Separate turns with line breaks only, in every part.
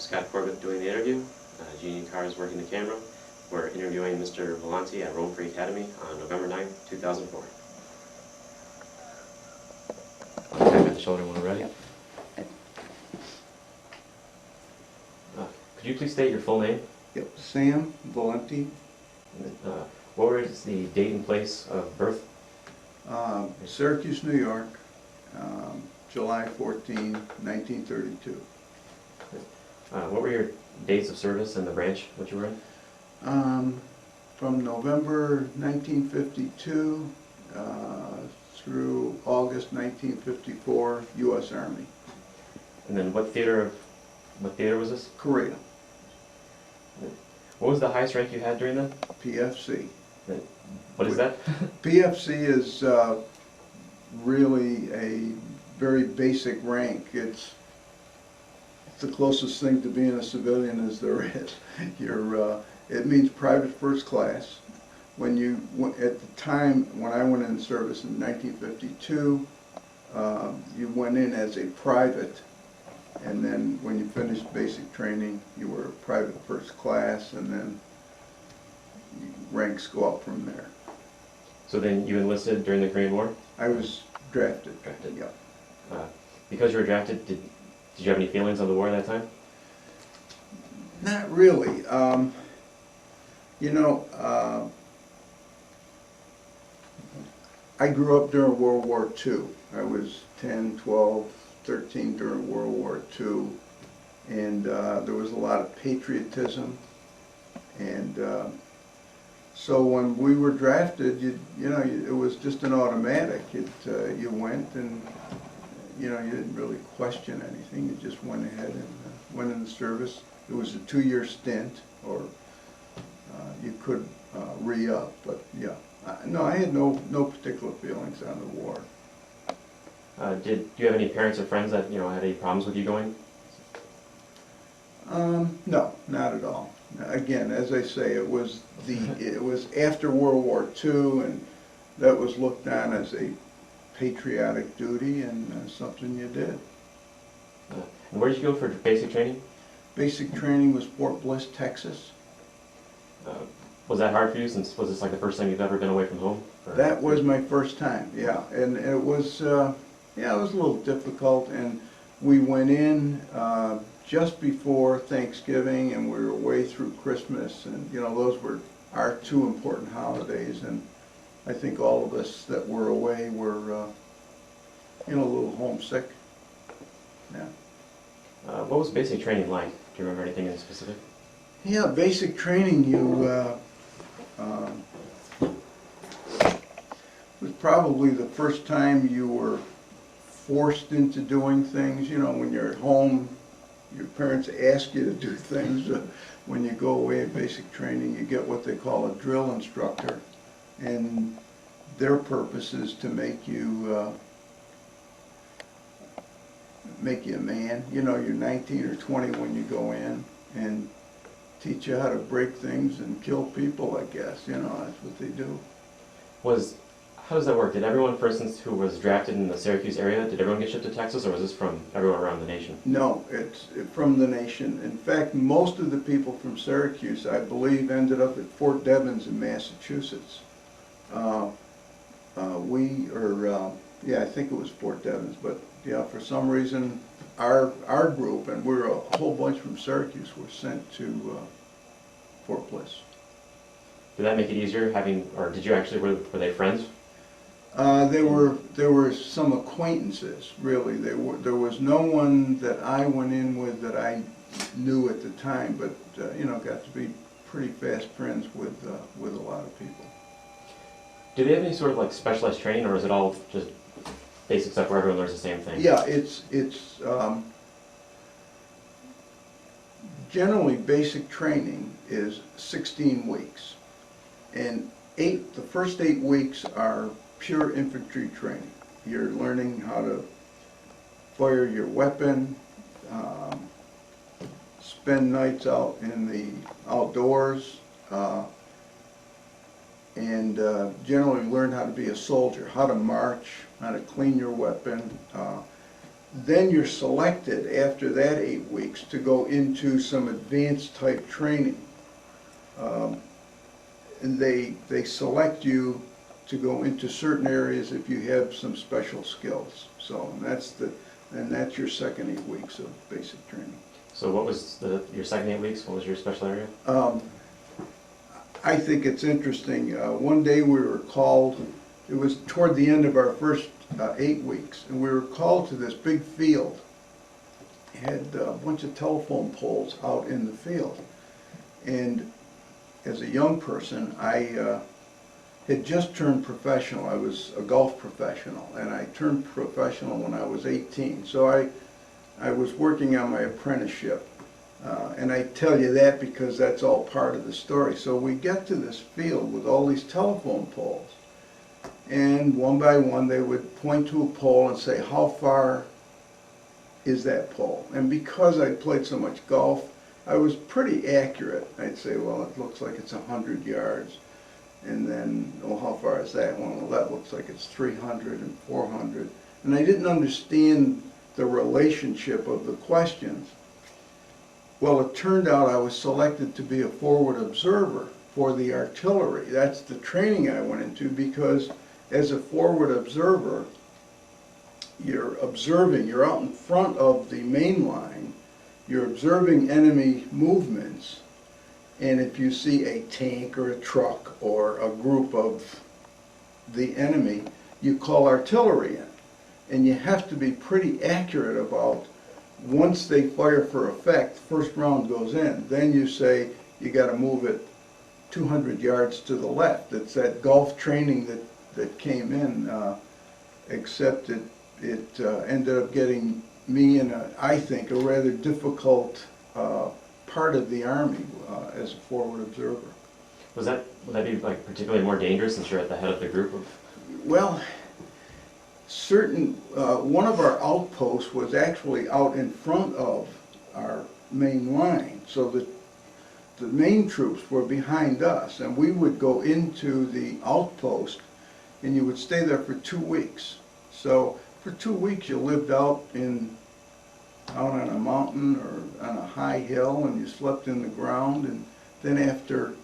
Scott Corbett doing the interview. Jeanie and Carr is working the camera. We're interviewing Mr. Villanti at Rome Free Academy on November 9th, 2004. Tap at the shoulder when we're ready. Could you please state your full name?
Yep, Sam Villanti.
What was the date and place of birth?
Syracuse, New York, July 14, 1932.
What were your dates of service in the branch that you were in?
From November 1952 through August 1954, U.S. Army.
And then what theater was this?
Korea.
What was the highest rank you had during that?
PFC.
What is that?
PFC is really a very basic rank. It's the closest thing to being a civilian as there is. It means private first class. At the time when I went in service in 1952, you went in as a private, and then when you finished basic training, you were a private first class, and then ranks go up from there.
So then you enlisted during the Korean War?
I was drafted.
Drafted.
Yeah.
Because you were drafted, did you have any feelings on the war at that time?
Not really. I grew up during World War II. I was 10, 12, 13 during World War II, and there was a lot of patriotism, and so when we were drafted, it was just an automatic. You went, and you didn't really question anything. You just went ahead and went in the service. It was a 2-year stint, or you could re-up, but yeah. No, I had no particular feelings on the war.
Did you have any parents or friends that had any problems with you going?
No, not at all. Again, as I say, it was after World War II, and that was looked on as a patriotic duty and something you did.
And where did you go for basic training?
Basic training was Fort Bliss, Texas.
Was that hard for you, since was this like the first time you've ever been away from home? Or?
That was my first time, yeah, and it was a little difficult, and we went in just before Thanksgiving, and we were away through Christmas, and those were our 2 important holidays, and I think all of us that were away were a little homesick. Yeah.
What was basic training like? Do you remember anything in specific?
Yeah, basic training, was probably the first time you were forced into doing things. When you're at home, your parents ask you to do things. When you go away at basic training, you get what they call a drill instructor, and their purpose is to make you a man. You're 19 or 20 when you go in, and teach you how to break things and kill people, I guess. That's what they do.
How does that work? Did everyone, for instance, who was drafted in the Syracuse area, did everyone get shipped to Texas, or was this from everywhere around the nation?
No, it's from the nation. In fact, most of the people from Syracuse, I believe, ended up at Fort Devens in Massachusetts. I think it was Fort Devens, but yeah, for some reason, our group, and we're a whole bunch from Syracuse, were sent to Fort Bliss.
Did that make it easier or did you actually, were they friends?
There were some acquaintances, really. There was no one that I went in with that I knew at the time, but got to be pretty fast friends with a lot of people.
Do they have any sort of like specialized training, or is it all just basic stuff where everyone learns the same thing?
Yeah, it's generally basic training is 16 weeks, and the first 8 weeks are pure infantry training. You're learning how to fire your weapon, spend nights out in the outdoors, and generally learn how to be a soldier, how to march, how to clean your weapon. then you're selected after that 8 weeks to go into some advanced type training. And they select you to go into certain areas if you have some special skills. So that's your second 8 weeks of basic training.
So what was your second 8 weeks? What was your special area?
I think it's interesting. One day we were called, it was toward the end of our first 8 weeks, and we were called to this big field. It had a bunch of telephone poles out in the field. And as a young person, I had just turned professional. I was a golf professional, and I turned professional when I was 18. So I was working on my apprenticeship. And I tell you that because that's all part of the story. So we get to this field with all these telephone poles. And one by one they would point to a pole and say, how far is that pole? And because I played so much golf, I was pretty accurate. I'd say, well, it looks like it's 100 yards. And then, well, how far is that one? Well, that looks like it's 300 and 400. And I didn't understand the relationship of the questions. Well, it turned out I was selected to be a forward observer for the artillery. That's the training I went into, because as a forward observer, you're observing, you're out in front of the main line, you're observing enemy movements, and if you see a tank or a truck or a group of the enemy, you call artillery in. And you have to be pretty accurate about, once they fire for effect, first round goes in. Then you say you got to move it 200 yards to the left. It's that golf training that came in, except it ended up getting me in, I think, a rather difficult part of the Army as a forward observer.
Would that be like particularly more dangerous since you're at the head of the group?
Well, one of our outposts was actually out in front of our main line, so that the main troops were behind us, and we would go into the outpost and you would stay there for 2 weeks. So for 2 weeks you lived out on a mountain or on a high hill, and you slept in the ground, and then after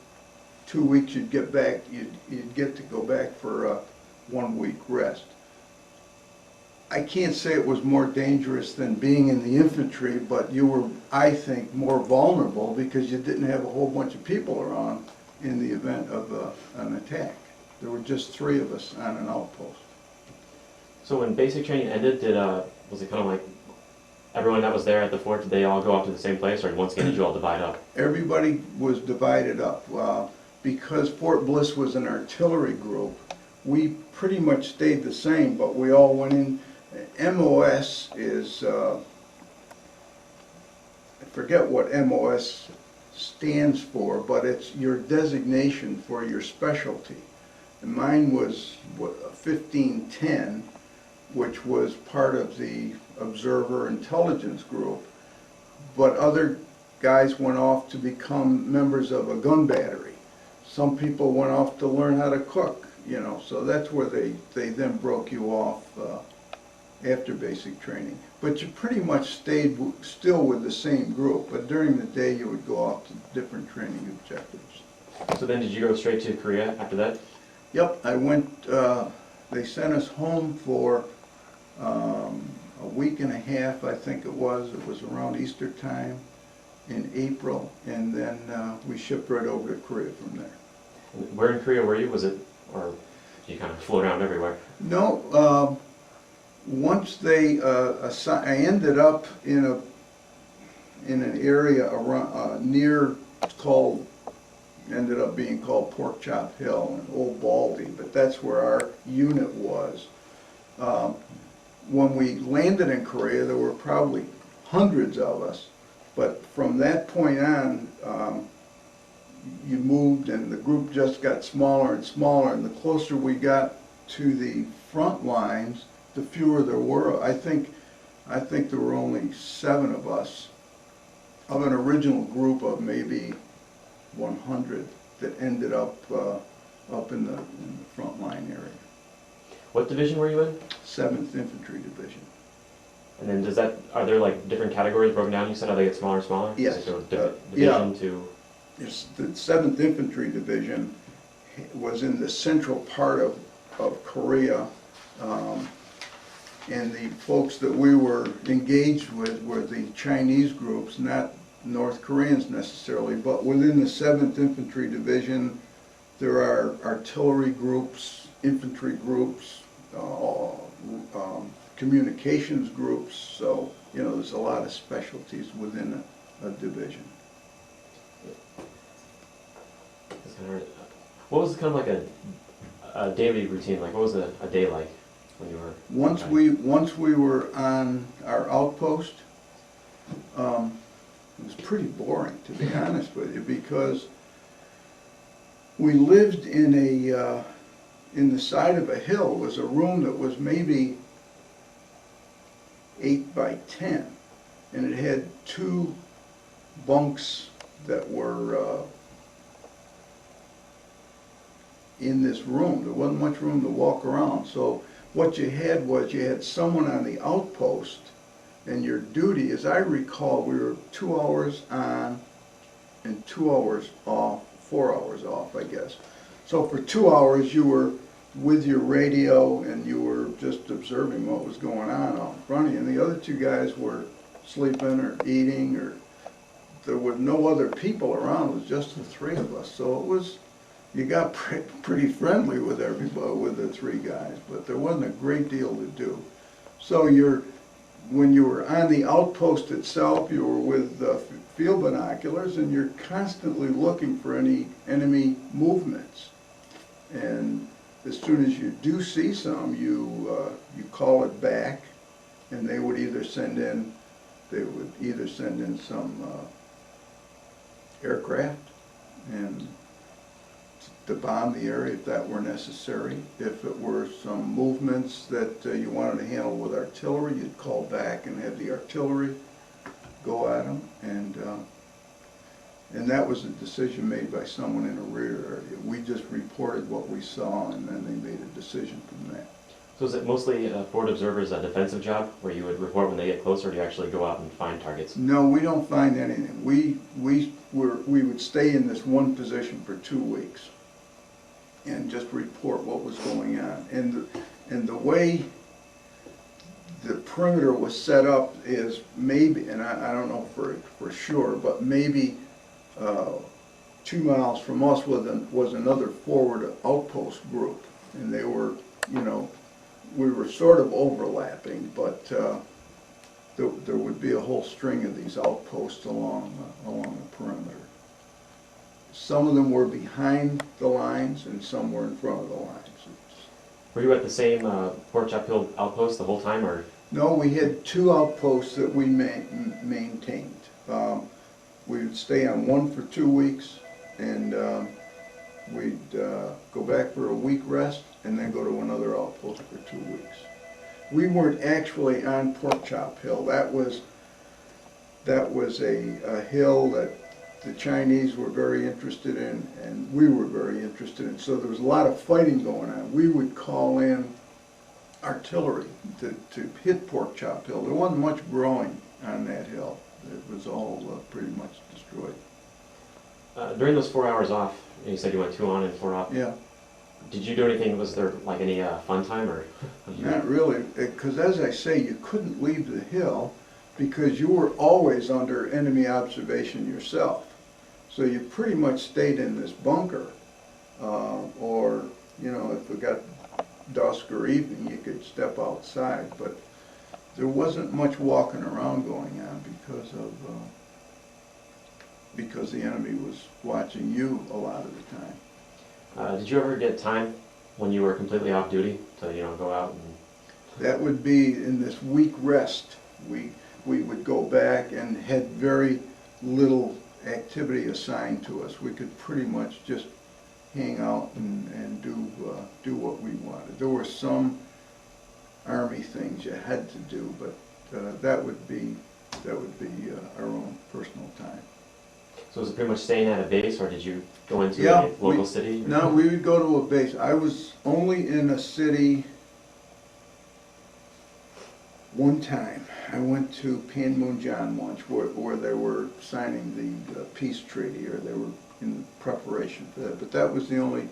2 weeks you'd get back, you'd get to go back for a 1 week rest. I can't say it was more dangerous than being in the infantry, but you were, I think, more vulnerable because you didn't have a whole bunch of people around in the event of an attack. There were just 3 of us on an outpost.
So when basic training ended, was it kind of like everyone that was there at the fort, did they all go off to the same place, or once again did you all divide up?
Everybody was divided up. Because Fort Bliss was an artillery group, we pretty much stayed the same, but we all went in. MOS is, I forget what MOS stands for, but it's your designation for your specialty. And mine was 1510, which was part of the observer intelligence group, but other guys went off to become members of a gun battery. Some people went off to learn how to cook, you know, so that's where they then broke you off after basic training. But you pretty much stayed still with the same group, but during the day you would go off to different training objectives.
So then did you go straight to Korea after that?
Yep, I went, they sent us home for a week and a half, I think it was. It was around Easter time in April, and then we shipped right over to Korea from there.
Where in Korea were you? Was it, or you kind of flew around everywhere?
No, once they I ended up in an area around near, ended up being called Porkchop Hill and Old Baldy, but that's where our unit was. When we landed in Korea, there were probably hundreds of us, but from that point on, you moved and the group just got smaller and smaller, and the closer we got to the front lines, the fewer there were. I think there were only 7 of us of an original group of maybe 100 that ended up in the front line area.
What division were you in?
7th Infantry Division.
And then are there like different categories broken down? You said how they get smaller and smaller?
Yes.
Like
Yeah.
division to,
The 7th Infantry Division was in the central part of Korea. And the folks that we were engaged with were the Chinese groups, not North Koreans necessarily, but within the 7th Infantry Division, there are artillery groups, infantry groups, communications groups, so, you know, there's a lot of specialties within a division.
what was kind of like a daily routine? Like, what was a day like when you were?
Once we were on our outpost, it was pretty boring, to be honest with you, because we lived in the side of a hill. It was a room that was maybe 8 by 10, and it had 2 bunks that were in this room. There wasn't much room to walk around, so what you had someone on the outpost, and your duty, as I recall, we were 2 hours on and 2 hours off, 4 hours off, I guess. So for 2 hours you were with your radio and you were just observing what was going on out in front of you, and the other 2 guys were sleeping or eating, or there were no other people around. It was just the 3 of us, so it was, you got pretty friendly with everybody, with the 3 guys, but there wasn't a great deal to do. So when you were on the outpost itself, you were with field binoculars, and you're constantly looking for any enemy movements. And as soon as you do see some, you call it back, and they would either send in some aircraft and to bomb the area if that were necessary. If it were some movements that you wanted to handle with artillery, you'd call back and have the artillery go at them, and that was a decision made by someone in a rear area. We just reported what we saw, and then they made a decision from that.
So is it mostly forward observers a defensive job, where you would report when they get closer, or do you actually go out and find targets?
No, we don't find anything. We would stay in this one position for 2 weeks and just report what was going on. And the way the perimeter was set up is maybe, and I don't know for sure, but maybe 2 miles from us was another forward outpost group, and they were, you know, we were sort of overlapping, but there would be a whole string of these outposts along the perimeter. Some of them were behind the lines, and some were in front of the lines.
Were you at the same Porkchop Hill outpost the whole time, or?
No, we had 2 outposts that we maintained. We would stay on one for 2 weeks, and we'd go back for a week rest, and then go to another outpost for 2 weeks. We weren't actually on Porkchop Hill. That was a hill that the Chinese were very interested in, and we were very interested in. So there was a lot of fighting going on. We would call in artillery to hit Porkchop Hill. There wasn't much growing on that hill. It was all pretty much destroyed.
During those 4 hours off, you said you went 2 on and 4 off.
Yeah.
Did you do anything? Was there like any fun time, or?
Not really, because as I say, you couldn't leave the hill because you were always under enemy observation yourself. So you pretty much stayed in this bunker, or, you know, if it got dusk or evening, you could step outside, but there wasn't much walking around going on because the enemy was watching you a lot of the time.
Did you ever get time when you were completely off duty to, you know, go out and?
That would be in this week rest. We would go back and had very little activity assigned to us. We could pretty much just hang out and do what we wanted. There were some Army things you had to do, but that would be our own personal time.
So was it pretty much staying at a base, or did you go into a local city?
No, we would go to a base. I was only in a city One time, I went to Panmunjom once where they were signing the peace treaty, or they were in preparation for that. But that was the only,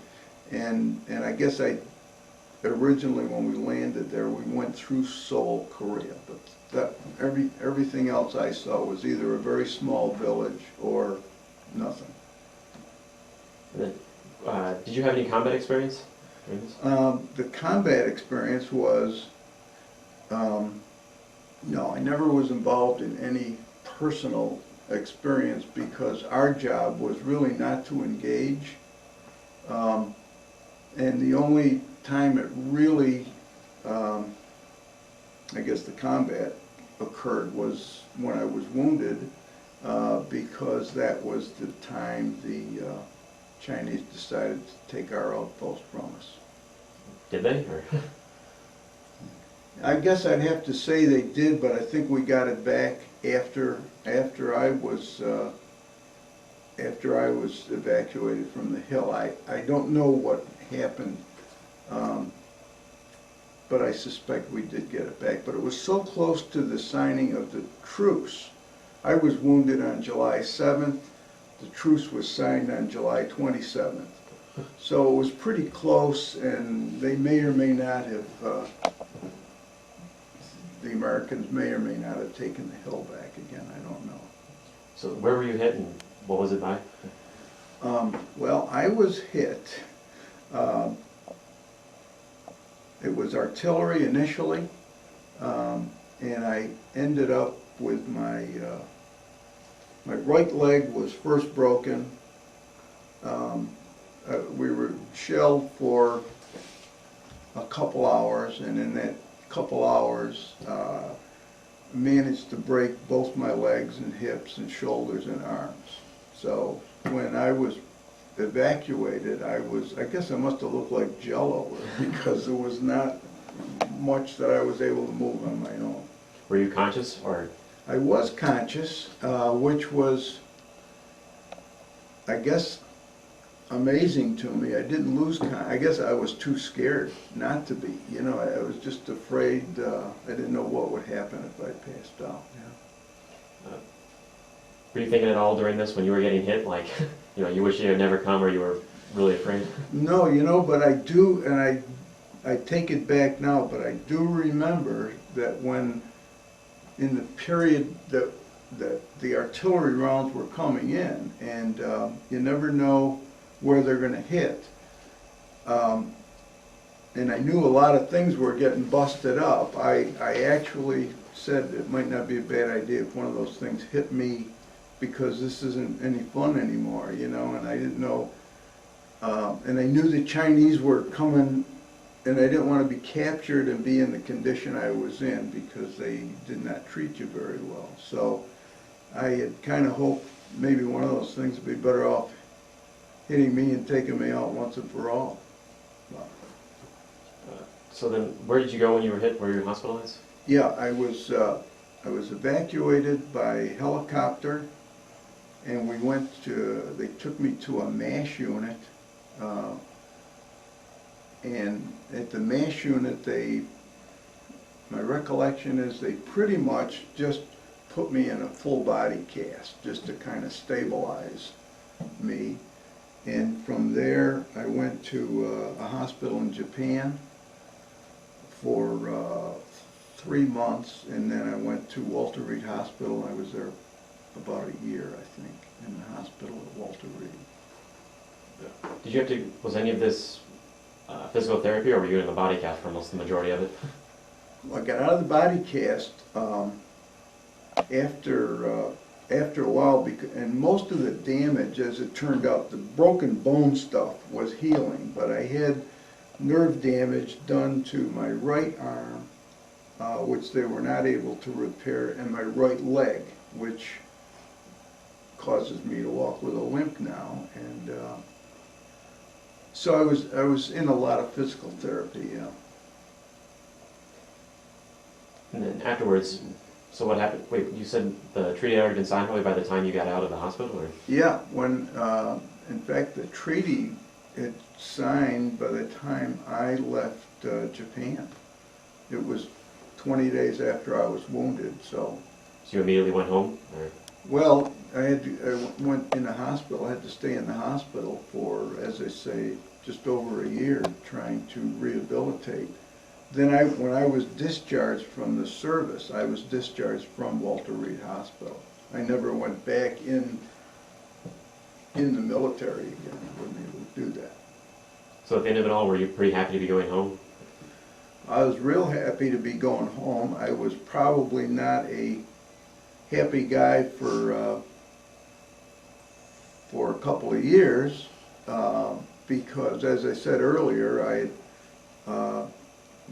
and I guess originally when we landed there, we went through Seoul, Korea. But everything else I saw was either a very small village or nothing.
And then, did you have any combat experience during this?
The combat experience was, no, I never was involved in any personal experience because our job was really not to engage. And the only time it really, I guess the combat occurred was when I was wounded, because that was the time the Chinese decided to take our outpost from us.
Did they? Or?
I guess I'd have to say they did, but I think we got it back after I was evacuated from the hill. I don't know what happened, but I suspect we did get it back. But it was so close to the signing of the truce. I was wounded on July 7th. The truce was signed on July 27th. So it was pretty close, and they may or may not have, the Americans may or may not have taken the hill back again. I don't know.
So where were you hit, and what was it by?
Well, I was hit. It was artillery initially, and I ended up with my right leg was first broken. We were shelled for a couple hours, and in that couple hours managed to break both my legs and hips and shoulders and arms. So when I was evacuated, I guess I must have looked like Jello, because there was not much that I was able to move on my own.
Were you conscious, or?
I was conscious, which was, I guess, amazing to me. I didn't lose I guess I was too scared not to be. You know, I was just afraid. I didn't know what would happen if I passed out. Yeah.
Were you thinking at all during this when you were getting hit, like, you know, you wish you had never come, or you were really afraid?
No, you know, but I do, and I take it back now, but I do remember that when, in the period that the artillery rounds were coming in, and you never know where they're going to hit. And I knew a lot of things were getting busted up. I actually said it might not be a bad idea if one of those things hit me, because this isn't any fun anymore, you know, and I didn't know. And I knew the Chinese were coming, and I didn't want to be captured and be in the condition I was in, because they did not treat you very well. So I had kind of hoped maybe one of those things would be better off hitting me and taking me out once and for all.
So then, where did you go when you were hit? Were you hospitalized?
Yeah, I was evacuated by helicopter, and we went to, they took me to a MASH unit, and at the MASH unit, my recollection is they pretty much just put me in a full body cast just to kind of stabilize me. And from there, I went to a hospital in Japan for 3 months, and then I went to Walter Reed Hospital. I was there about a year, I think, in the hospital at Walter Reed.
Did you have to, was any of this physical therapy, or were you in the body cast for almost the majority of it?
Well, I got out of the body cast after a while, and most of the damage, as it turned out, the broken bone stuff was healing, but I had nerve damage done to my right arm, which they were not able to repair, and my right leg, which causes me to walk with a limp now. And so I was in a lot of physical therapy, yeah.
And then afterwards, so what happened? Wait, you said the treaty had already been signed probably by the time you got out of the hospital, or?
Yeah, when, in fact, the treaty had signed by the time I left Japan. It was 20 days after I was wounded, so.
So you immediately went home? Or?
Well, I went in the hospital. I had to stay in the hospital for, as I say, just over a year, trying to rehabilitate. Then when I was discharged from the service, I was discharged from Walter Reed Hospital. I never went back in the military again. I wasn't able to do that.
So at the end of it all, were you pretty happy to be going home?
I was real happy to be going home. I was probably not a happy guy for a couple of years because, as I said earlier, I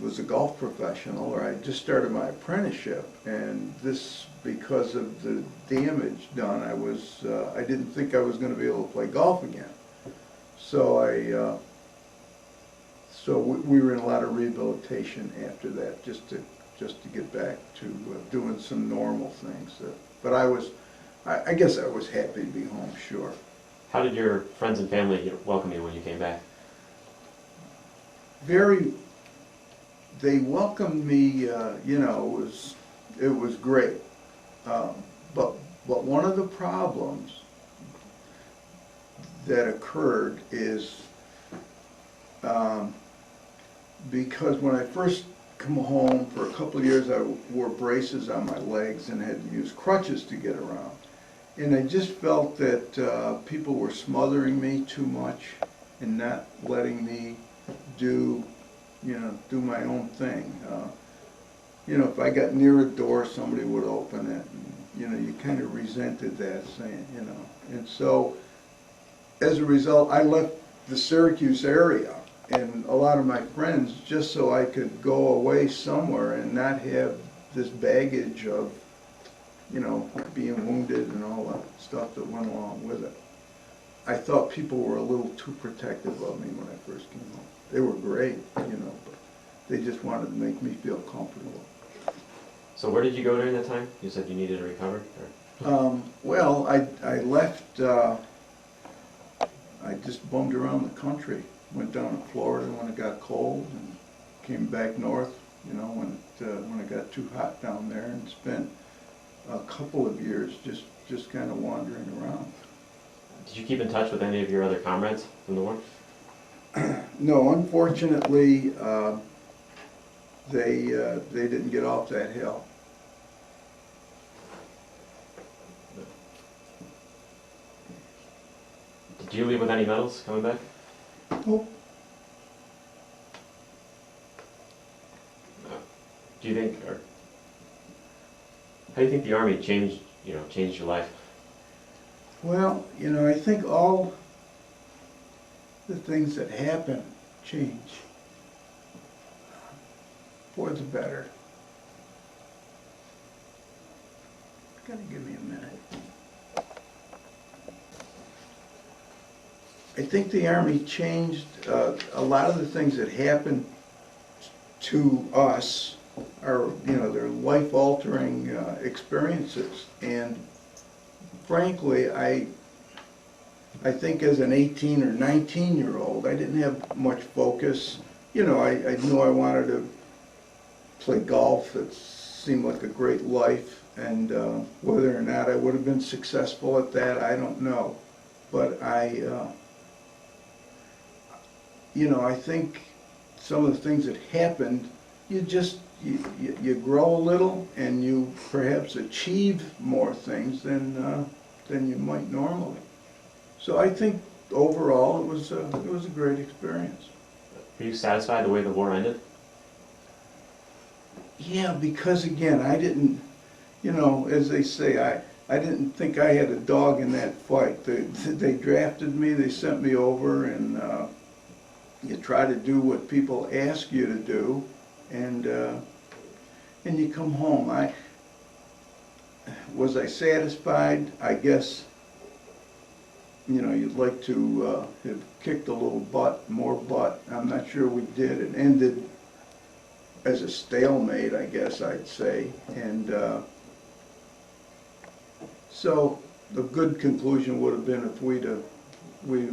was a golf professional, or I just started my apprenticeship, and this, because of the damage done, I didn't think I was going to be able to play golf again. So we were in a lot of rehabilitation after that, just to get back to doing some normal things. But I guess I was happy to be home, sure.
How did your friends and family welcome you when you came back?
They welcomed me, it was great. But one of the problems that occurred is because when I first come home, for a couple of years I wore braces on my legs and had to use crutches to get around. And I just felt that people were smothering me too much and not letting me do my own thing. If I got near a door, somebody would open it. And, you kind of resented that, saying, And so, as a result, I left the Syracuse area and a lot of my friends just so I could go away somewhere and not have this baggage of, being wounded and all that stuff that went along with it. I thought people were a little too protective of me when I first came home. They were great, but they just wanted to make me feel comfortable.
So where did you go during that time? You said you needed to recover? Or?
Well, I left, I just bummed around the country. Went down to Florida when it got cold and came back north, when it got too hot down there, and spent a couple of years just kind of wandering around.
Did you keep in touch with any of your other comrades from the war?
No, unfortunately, they didn't get off that hill.
Did you leave with any medals coming back?
Nope.
Do you think, or how do you think the Army changed your life?
Well, I think all the things that happen change for the better. Gotta give me a minute. I think the Army changed a lot of the things that happened to us are, they're life-altering experiences. And frankly, I think as an 18 or 19-year-old, I didn't have much focus. I knew I wanted to play golf. It seemed like a great life. And whether or not I would have been successful at that, I don't know. But I think some of the things that happened, you grow a little and you perhaps achieve more things than you might normally. So I think overall it was a great experience.
Are you satisfied the way the war ended?
Yeah, because again, I didn't, as they say, I didn't think I had a dog in that fight. They drafted me, they sent me over, and you try to do what people ask you to do, and you come home. Was I satisfied? I guess, you'd like to have kicked a little butt, more butt. I'm not sure we did. It ended as a stalemate, I guess I'd say. And so the good conclusion would have been if we'd have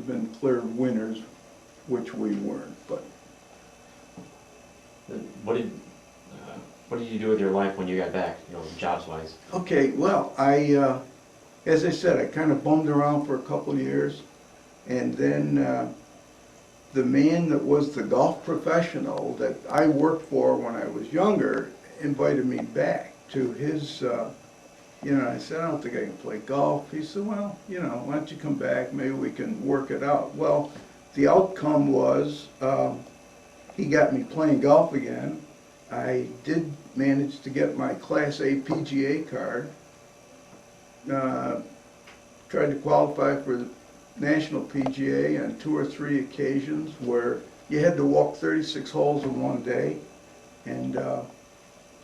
been clear winners, which we weren't. But
What did What did you do with your life when you got back, you know, jobs-wise?
Okay, well, as I said, I kind of bummed around for a couple of years, and then the man that was the golf professional that I worked for when I was younger invited me back to his, you know, I said, I don't think I can play golf. He said, well, you know, why don't you come back, maybe we can work it out. Well, the outcome was he got me playing golf again. I did manage to get my Class A PGA card. Tried to qualify for the National PGA on 2 or 3 occasions where you had to walk 36 holes in one day. And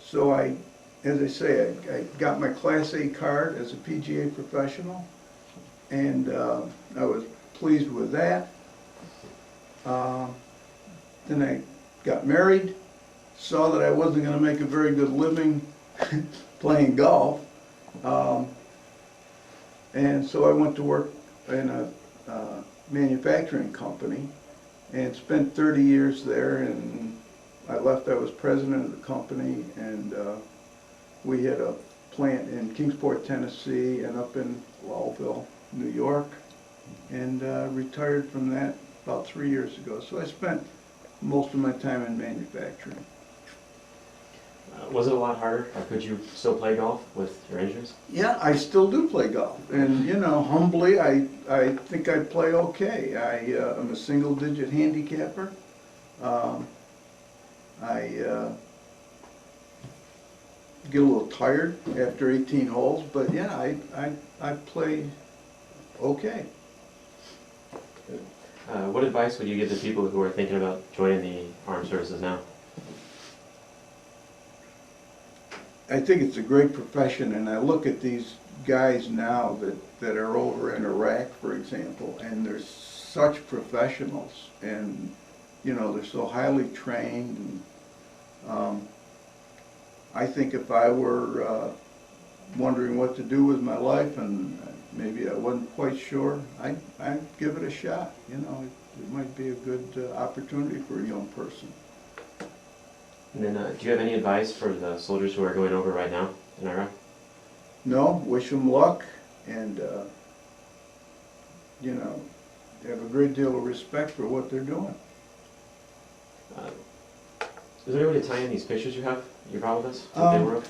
so as I say, I got my Class A card as a PGA professional, and I was pleased with that. Then I got married, saw that I wasn't going to make a very good living playing golf, and so I went to work in a manufacturing company and spent 30 years there, and I left. I was president of the company, and we had a plant in Kingsport, Tennessee, and up in Lowville, New York, and retired from that about 3 years ago. So I spent most of my time in manufacturing.
Was it a lot harder, or could you still play golf with your injuries?
Yeah, I still do play golf, and you know, humbly, I think I play okay. I'm a single-digit handicapper. I get a little tired after 18 holes, but yeah, I play okay.
What advice would you give to people who are thinking about joining the armed services now?
I think it's a great profession, and I look at these guys now that are over in Iraq, for example, and they're such professionals, and you know, they're so highly trained. And I think if I were wondering what to do with my life, and maybe I wasn't quite sure, I'd give it a shot. You know, it might be a good opportunity for a young person.
And then, do you have any advice for the soldiers who are going over right now in Iraq?
No, wish them luck, and you know, have a great deal of respect for what they're doing.
Is there any way to tie in these pictures you have? You brought with us? What they were of?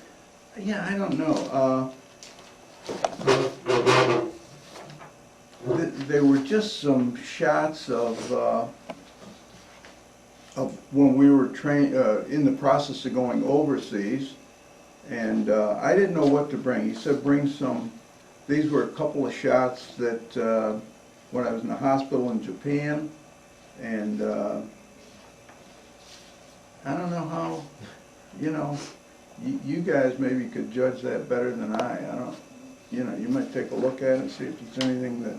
Yeah, I don't know. They were just some shots of when we were in the process of going overseas, and I didn't know what to bring. He said bring some. These were a couple of shots that when I was in the hospital in Japan, and I don't know how, you know, you guys maybe could judge that better than I don't, you know, you might take a look at it and see if there's anything that